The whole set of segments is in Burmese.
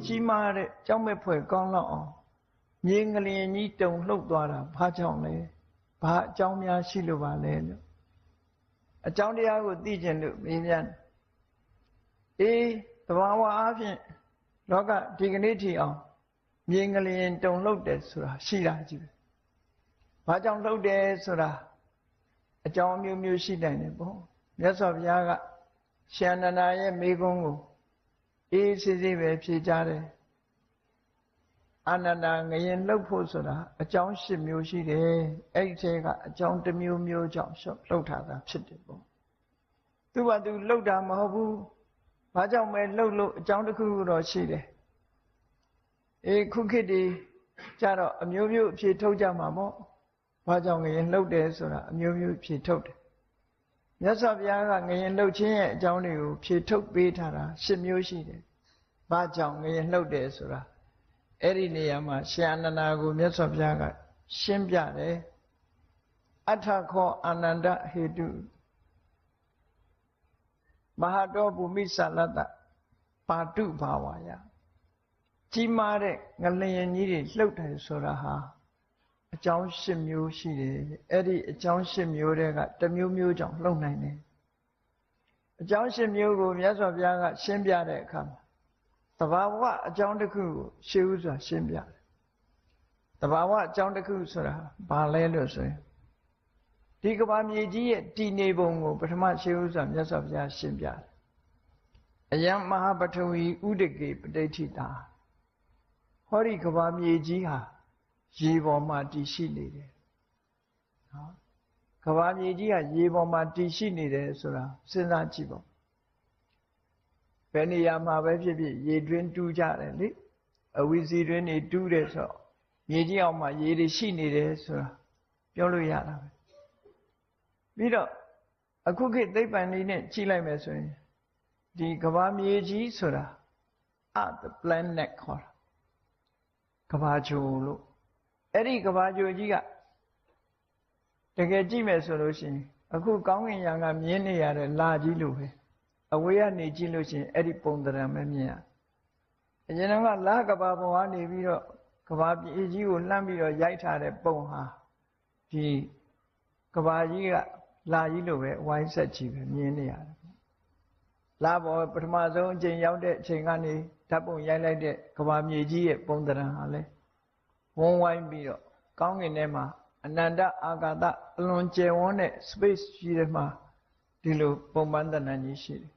ကြီးမားတဲ့ကြောက်မဲ့ဖွယ်ကောင်းလောက်အောင်မြေငလျင်ကြီးတုန်လှုပ်သွားတာဘာကြောင့်လဲဘာအကြောင်းများရှိလို့ပါလဲလို့အကြောင်းတရားကိုသိကျင်လို့မေးမြန်းသဘာဝအားဖြင့်လောကဒီကနေ့ထိအောင်မြေငလျင်တုန်လှုပ်တယ်ဆိုတာရှိတာကြီးပဲဘာကြောင့်လှုပ်တယ်ဆိုတာအကြောင်းမျိုးမျိုးရှိနိုင်တယ်ပေါ့မြတ်စွာဘုရားကရှင်အနန္ဒာရဲ့မိဂုံးကိုအေးဆေးဆေးပဲဖြေကြားတယ်အာနန္ဒာငရင်လှုပ်ဖို့ဆိုတာအကြောင်း၈မျိုးရှိတယ်အဲ့ဒီထဲကအကြောင်းတစ်မျိုးမျိုးကြောင့်လှုပ်ထားတာဖြစ်တယ်ပေါ့သူကသူလှုပ်တာမဟုတ်ဘူးဘာကြောင့်ပဲလှုပ်လို့အကြောင်းတစ်ခုတော့ရှိတယ်ခုခေတ်ဒီကြတော့အမျိုးမျိုးအဖြေထုတ်ကြမှာပေါ့ဘာကြောင့်ငရင်လှုပ်တယ်ဆိုတာအမျိုးမျိုးဖြေထုတ်တယ်မြတ်စွာဘုရားကငရင်လှုပ်ခြင်းရဲ့အကြောင်းတွေကိုဖြေထုတ်ပေးထားတာ၈မျိုးရှိတယ်ဘာကြောင့်ငရင်လှုပ်တယ်ဆိုတာအဲ့ဒီနေရာမှာရှင်အနန္ဒာကိုမြတ်စွာဘုရားကရှင်းပြတယ်အထခောအာနန္ဒဟေတုမဟာတောဘူမိသလတ္တပါတုဘာဝါယကြီးမားတဲ့ငလျင်ကြီးတွေလှုပ်တယ်ဆိုတာဟာအကြောင်း၈မျိုးရှိတယ်အဲ့ဒီအကြောင်း၈မျိုးတွေကတစ်မျိုးမျိုးကြောင့်လှုပ်နိုင်တယ်အကြောင်း၈မျိုးကိုမြတ်စွာဘုရားကရှင်းပြတဲ့အခါမှာသဘာဝအကြောင်းတစ်ခုကိုရှင်းဥစွာရှင်းပြတယ်သဘာဝအကြောင်းတစ်ခုဆိုတာဘာလဲလို့ဆိုရင်ဒီကမ္ဘာမြေကြီးရဲ့တည်နေပုံကိုပထမရှင်းဥစွာမြတ်စွာဘုရားရှင်းပြတယ်အယံမဟာပထဝီဥဒကေပဋိဋ္ဌိတာဟောဒီကမ္ဘာမြေကြီးဟာရေပေါ်မှာတည်ရှိနေတယ်နော်ကမ္ဘာမြေကြီးဟာရေပေါ်မှာတည်ရှိနေတယ်ဆိုတာစဉ်းစားကြည့်ပေါ့ဘယ်နေရာမှာပဲဖြစ်ဖြစ်ရေတွင်းတူးကြတယ်လေအဝီစီတွင်းနေတူးတယ်ဆိုတော့မြေကြီးအောင်မှာရေတွေရှိနေတယ်ဆိုတာပြောလို့ရတာပဲပြီးတော့အခုခေတ်သိပ္ပံနည်းနဲ့ကြည့်လိုက်မယ်ဆိုရင်ဒီကမ္ဘာမြေကြီးဆိုတာ the planet ခေါ်တာကမ္ဘာဂြိုလ်လို့အဲ့ဒီကမ္ဘာဂြိုလ်ကြီးကတကယ်ကြည့်မယ်ဆိုလို့ရှိရင်အခုကောင်းကင်ယံကမြင်နေရတဲ့လကြီးလို့ပဲအဝေးကနေကြည့်လို့ရှိရင်အဲ့ဒီပုံသဏ္ဍာန်ပဲမြင်ရအရင်ကလကဘာပေါ်ကနေပြီးတော့ကဘာပြည်ကြီးကိုလှမ်းပြီးတော့ရိုက်ထားတဲ့ပုံဟာဒီကဘာကြီးကလာကြီးလို့ပဲဝိုင်းဆက်ကြည့်ပဲမြင်နေရတယ်လာပေါ်ပထမဆုံးအချိန်ရောက်တဲ့အချိန်ကနေဓာတ်ပုံရိုက်လိုက်တဲ့ကဘာမြေကြီးရဲ့ပုံသဏ္ဍာန်ဟာလဲဝန်းဝိုင်းပြီးတော့ကောင်းကင်ထဲမှာအနန္တအာကာသအလွန်ကျယ်ဝန်းတဲ့ space ကြီးထဲမှာဒီလိုပုံပန်းသဏ္ဍာန်ကြီးရှိတယ်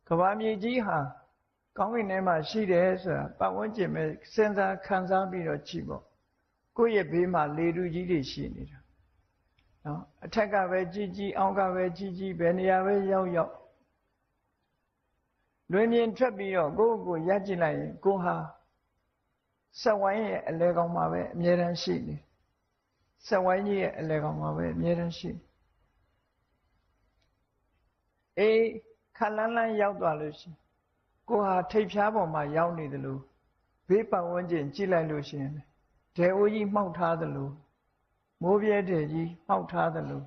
ကဘာမြေကြီးဟာကောင်းကင်ထဲမှာရှိတယ်ဆိုတာပတ်ဝန်းကျင်ပဲစဉ်းစားခံစားပြီးတော့ကြည့်ပေါ့ကိုယ့်ရဲ့ဘေးမှာလေတူကြီးတွေရှိနေတာနော်အထက်ကပဲကြီးကြီးအောက်ကပဲကြီးကြီးဘယ်နေရာပဲရောက်ရောက်လွင်မြင်ထွက်ပြီးတော့ကိုယ့်ကိုယ်ရပ်ကြည့်လိုက်ရင်ကိုဟာစက်ဝိုင်းရဲ့အလဲကောင်မှာပဲအမြဲတမ်းရှိနေစက်ဝိုင်းကြီးရဲ့အလဲကောင်မှာပဲအမြဲတမ်းရှိခက်လန်းလန်းရောက်သွားလို့ရှိရင်ကိုဟာထိပ်ဖြားပေါ်မှာရောက်နေတယ်လို့ဘေးပတ်ဝန်းကျင်ကြည့်လိုက်လို့ရှိရင်ဒဲအိုးကြီးမှောက်ထားတယ်လို့မိုးပြဲတဲ့ကြီးမှောက်ထားတယ်လို့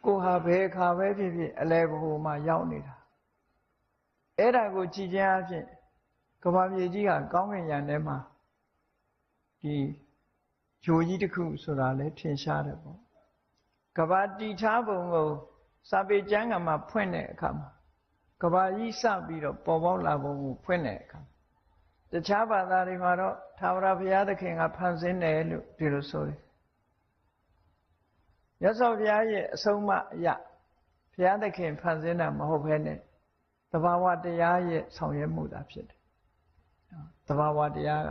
ကိုဟာဘယ်အခါပဲဖြစ်ဖြစ်အလဲဘိုမှာရောက်နေတာအဲ့ဒါကိုကြည်ခြင်းအဖြစ်ကမ္ဘာမြေကြီးဟာကောင်းကင်ယံထဲမှာဒီဂျိုကြီးတစ်ခုဆိုတာလဲထင်ရှားတယ်ပေါ့ကမ္ဘာတည်ထားပုံကိုစာပေကျမ်းကမှာဖွင့်တဲ့အခါမှာကမ္ဘာကြီးစပြီးတော့ပေါ်ပေါက်လာပုံကိုဖွင့်တဲ့အခါတခြားဘာသာတွေမှာတော့ထာဝရဘုရားသခင်ကဖန်ဆင်းတယ်လို့ဒီလိုဆိုတယ်မြတ်စွာဘုရားရဲ့အဆုံးအမအရဘုရားသခင်ဖန်ဆင်းတာမဟုတ်ဘဲနဲ့သဘာဝတရားရဲ့ဆောင်ရွက်မှုသာဖြစ်တယ်သဘာဝတရားက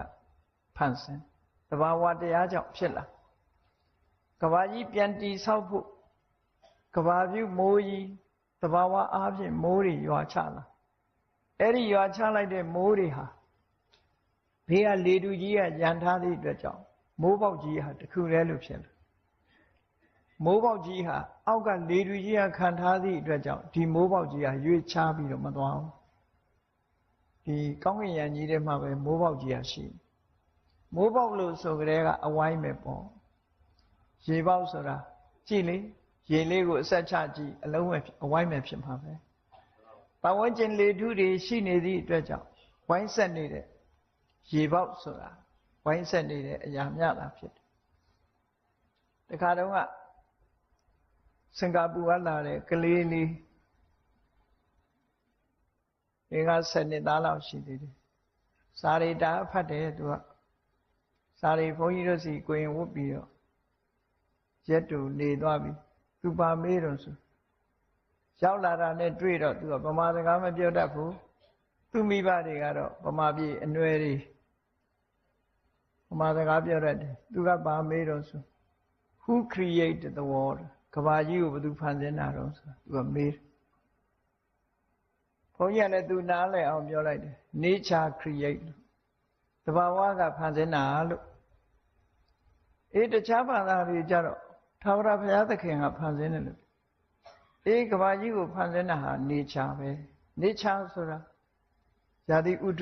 ဖန်ဆင်းသဘာဝတရားကြောင့်ဖြစ်လာကဘာကြီးပြန်တည်ဆောက်ဖို့ကဘာပြုမိုးကြီးသဘာဝအားဖြင့်မိုးတွေရွာချလာအဲ့ဒီရွာချလိုက်တဲ့မိုးတွေဟာဘေးကလေတူကြီးကရန်ထားသည့်အတွက်ကြောင့်မိုးပေါက်ကြီးဟာတခုတည်းလို့ဖြစ်လာမိုးပေါက်ကြီးဟာအောက်ကလေတူကြီးကခံထားသည့်အတွက်ကြောင့်ဒီမိုးပေါက်ကြီးဟာရွေ့ချပြီးတော့မသွားဘူးဒီကောင်းကင်ယံကြီးထဲမှာပဲမိုးပေါက်ကြီးဟာရှိမိုးပေါက်လို့ဆိုကြတဲ့ကအဝိုင်းပဲပေါ့ရေပေါက်ဆိုတာကြည့်လေရေလေးကိုအဆက်ချကြည့်အလုံးပဲအဝိုင်းပဲဖြစ်မှာပဲ ပတ်ဝန်းကျင်လေထုတွေရှိနေသည့်အတွက်ကြောင့်ဝိုင်းဆက်နေတဲ့ရေပေါက်ဆိုတာဝိုင်းဆက်နေတဲ့အရာမြတာဖြစ်တယ်တခါတုန်းကစင်ကာပူကလာတဲ့ကလေးလေး10 နှစ်သားလောက်ရှိသေးတယ်စာရီတာဖတ်တယ်သူကစာရီဘုန်းကြီးတို့စီကိုရင်ဝတ်ပြီးတော့ရက်တူနေသွားပြီသူပါမေးတော့ဆိုရောက်လာတာနဲ့တွေ့တော့သူကဗမာစကားမပြောတတ်ဘူးသူမိဘတွေကတော့ဗမာပြည်အနွယ်တွေဗမာစကားပြောတတ်တယ်သူကပါမေးတော့ဆို Who created the world ကဘာကြီးကိုဘယ်သူဖန်ဆင်းတာတော့ဆိုသူကမေးဘုန်းကြီးကလည်းသူနားလည်အောင်ပြောလိုက်တယ် Nature create လို့တဘာဝကဖန်ဆင်းတာလို့တခြားဘာသာတွေကြတော့ထာဝရဘုရားသခင်ကဖန်ဆင်းတယ်လို့ကဘာကြီးကိုဖန်ဆင်းတာဟာ nature ပဲ nature ဆိုတာဇာတိဥဒ္ဓ